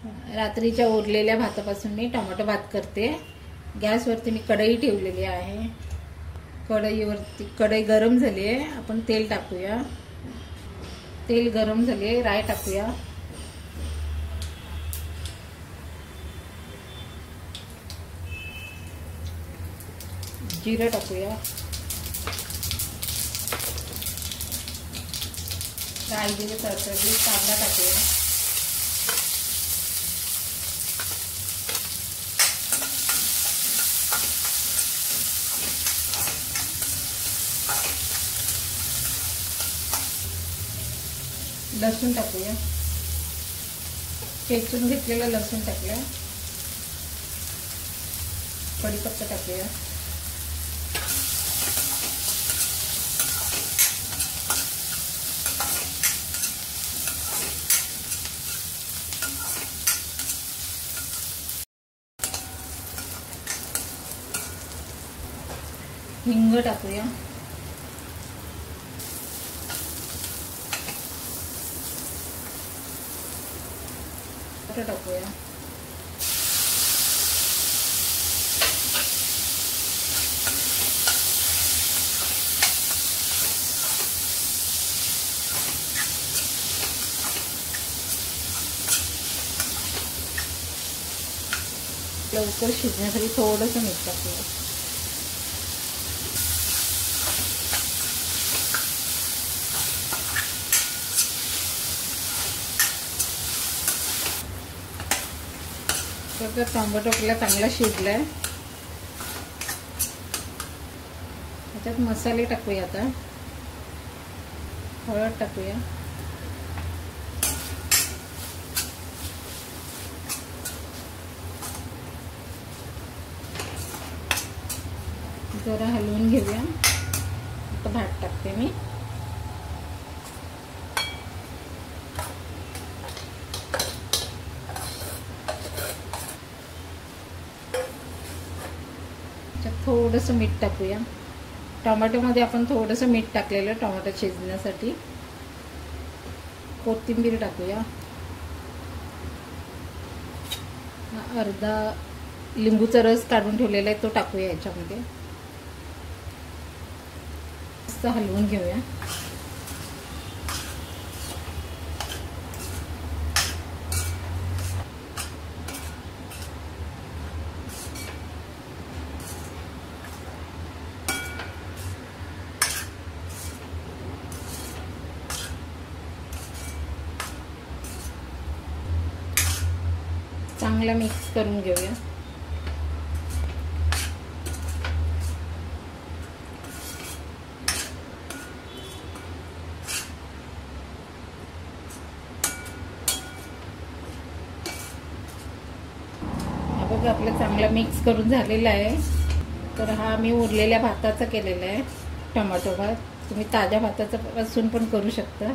रात्रीच्या उरलेल्या भातापासून मी टोमॅटो भात करते। गॅसवरती मी कढई ठेवलेली आहे। कढई गरम झाली आहे। आपण तेल टाकूया। तेल गरम झाले, राई टाकूया। जिरं टाकूया। राई जिरे तडतडली, कांदा टाकूया। लसूण टाकूया। चेचून घेतलेला लसूण टाकूया। कढीपत्ता टाकूया। हिंग टाकूया। टाकूया। लवकर शिजण्यासाठी थोडंसं मीठ टाकूया। तर टोमॅटो आपला चांगला शिजलाय। त्याच्यात मसाले टाकूया। आता हळद टाकूया। जरा हलवून घेऊया। आता भात टाकते मी। थोडंसं मीठ टाकूया। टोमॅटोमध्ये आपण थोडंसं मीठ टाकलेलं टोमॅटो शिजण्यासाठी। कोथिंबीर टाकूया। अर्धा लिंबूचा रस काढून ठेवलेला आहे तो टाकूया याच्यामध्ये। मस्त हलवून घेऊया। चांगला मिक्स करून घेऊया। बघा आपलं चांगला मिक्स करून झालेला आहे। तर हा मी उरलेल्या भाताचा केलेला आहे टोमॅटो भात। तुम्ही ताज्या भाताचा पासून पण करू शकता।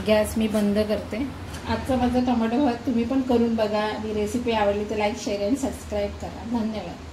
गॅस मी बंद करते। आजचा माझा टोमॅटो भात तुम्ही पण करून बघा आणि रेसिपी आवडली तर लाईक, शेअर आणि सबस्क्राईब करा। धन्यवाद।